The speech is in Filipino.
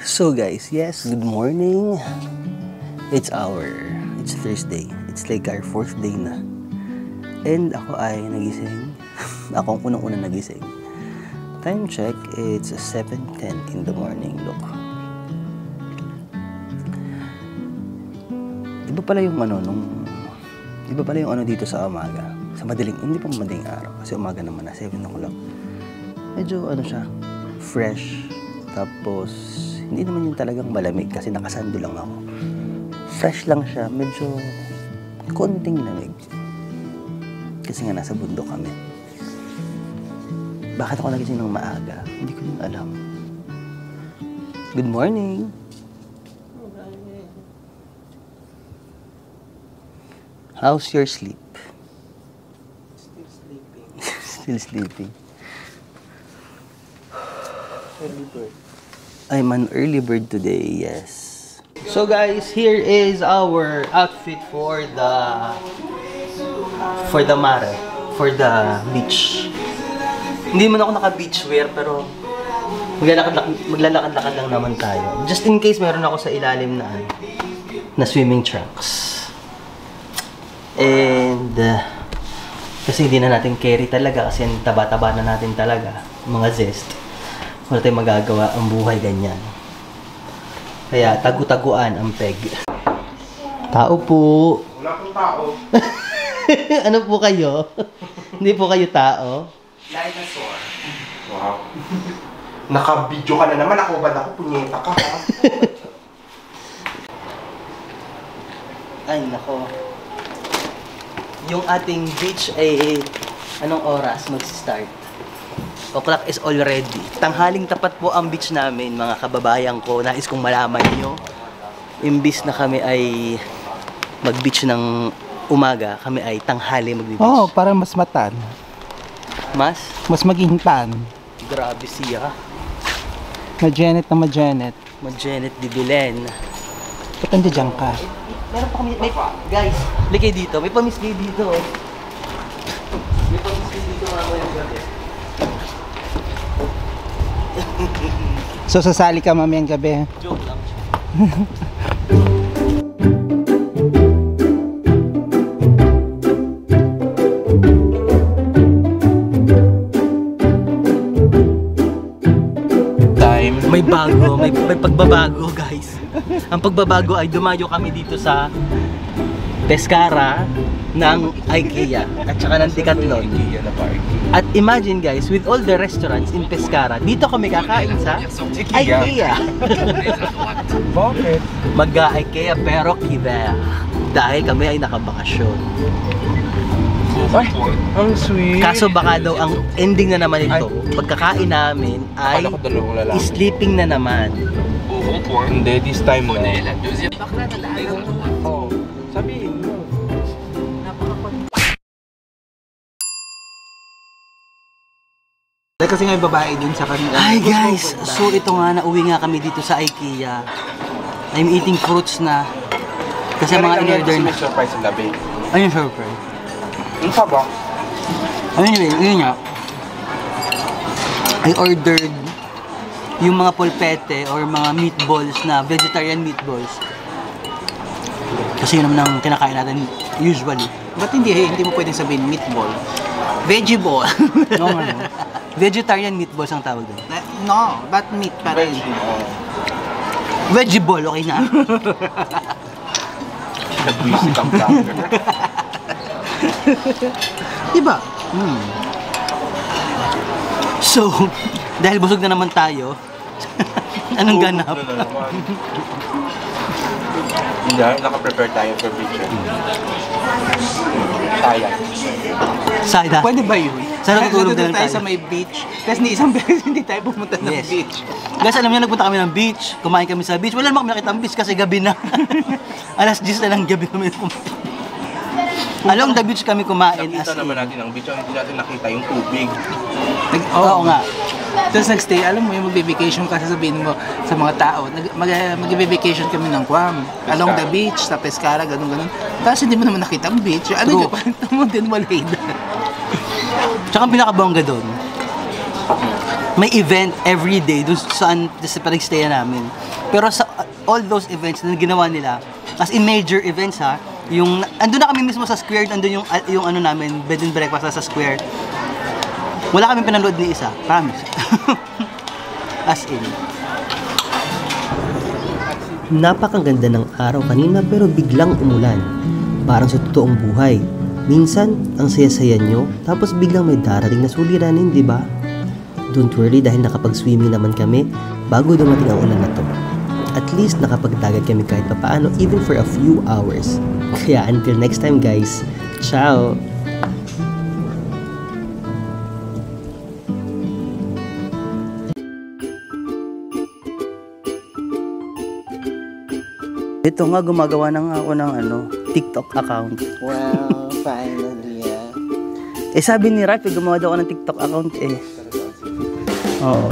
So guys, yes, good morning. It's Thursday. It's like our 4th day na. And ako ay nagising. Ako ang unang-unang nagising. Time check, it's 7:10 in the morning. Look. Iba pala yung ano dito sa umaga. Sa madaling, hindi pa madaling araw. Kasi umaga naman na, 7 o'clock. Medyo siya, fresh. Tapos, hindi naman yung talagang malamig kasi nakasando lang ako. Fresh lang siya, medyo konting lamig. Kasi nga nasa bundok kami. Bakit ako nagising ng maaga? Hindi ko din alam. Good morning! How's your sleep? Still sleeping. Still sleeping. Early bird. I'm an early bird today, yes. So guys, here is our outfit for the mare, for the beach. Hindi man ako naka-beach wear, pero maglalakad-lakad lang naman tayo. Just in case meron ako sa ilalim na swimming trunks. And kasi hindi na natin carry talaga kasi taba-taba na natin talaga, mga zest. Wala tayong magagawa ang buhay ganyan. Kaya tagu-taguan ang peg. Tao po. Wala pong tao. Ano po kayo? Hindi po kayo tao? Dinosaur. Wow. Naka-video ka na naman. Ako ba na ako? Punyeta ka ha? Ay, nako. Yung ating beach ay anong oras mag-start? O'clock is already. Tanghaling tapat po ang beach namin, mga kababayan ko. Nais kong malaman nyo. Imbis na kami ay mag-beach ng umaga, kami ay tanghali mag-beach. Oo, parang mas matan. Mas magintan. grabe siya. Ma-Janet na ma-Janet. Mag-Janet di Belen. Ba't nandiyan ka? Meron pa kami, guys, likay dito. May pamisli dito. May pamisli dito mga yung gabi. So sasali ka mamayang gabi? Joke lang. May bago, may pagbabago guys. Ang pagbabago ay dumayo kami dito sa Pescara ng IKEA at saka ng Decathlon. At imagine guys, with all the restaurants in Pescara, dito kami kakain sa IKEA. Bakit? Mag-IKEA pero kiber. Dahil kami ay nakabakasyon. Ay, ang sweet. Kaso baka daw ang ending na naman ito, pagkakain namin ay sleeping na naman. Hindi, this time na. Oo, sabihin mo. Kasi nga yung babae din sa kanila. Hi guys! So ito nga, nauwi nga kami dito sa IKEA. I'm eating fruits na. Kasi mga in-order na. Surprise sa labi. Ano yung surprise? Ano pa ba? Anyway, yun nga. I ordered yung mga polpete or mga meatballs na vegetarian meatballs. Kasi yun naman ang kinakain natin usually. Ba't hindi mo pwedeng sabihin meatball? Veggie ball. No, no. Vegetarian meatballs ang tawag doon. No, but meat pa rin. Veggie ball, okay na. Nag-visit ang vlogger. Diba? So, dahil busog na naman tayo, anong ganap? Hindi, naka-prepare tayo for picture. Sayang. Pwede ba yun? Sana tutulog na lang tayo tayo. sa may beach. Tapos ni isang beses hindi tayo pumunta ng Yes. beach. Guys, alam niyo, nagpunta kami ng beach, kumain kami sa beach. Wala naman kami nakita ang beach kasi gabi na. Alas 10 na ng gabi kami kumain. Along the beach kami kumain. Nakita naman natin ang beach, hindi natin nakita yung tubig. Oo nga. Tapos nag-stay, alam mo yung mag-vacation ka, sasabihin mo sa mga tao, mag-vacation kami ng Guam, along the beach, sa Pescara, ganun-ganun. Tapos hindi mo naman nakita ang beach. Ano True. yung kwento mo din, walay na. Tsaka ang pinakabongga doon, may event every day dun saan sa pinag-stay namin. Pero sa all those events na ginawa nila, as in major events ha, yung andun na kami mismo sa square, andun yung ano namin, bed and breakfast sa square. Wala kaming pinanood ni isa, promise. As in. Napakaganda ng araw kanina pero biglang umulan. Parang sa totoong buhay. Minsan, ang saya-saya nyo, tapos biglang may darating na suliranin, di ba? Don't worry dahil nakapag-swimming naman kami bago dumating ang ulan na to. At least nakapagdagat kami kahit papaano even for a few hours. Kaya until next time guys, ciao! Ito nga, gumagawa na nga ako ng TikTok account. Wow, finally, Eh sabi ni Rafi, gumawa daw ako ng TikTok account eh. Oo.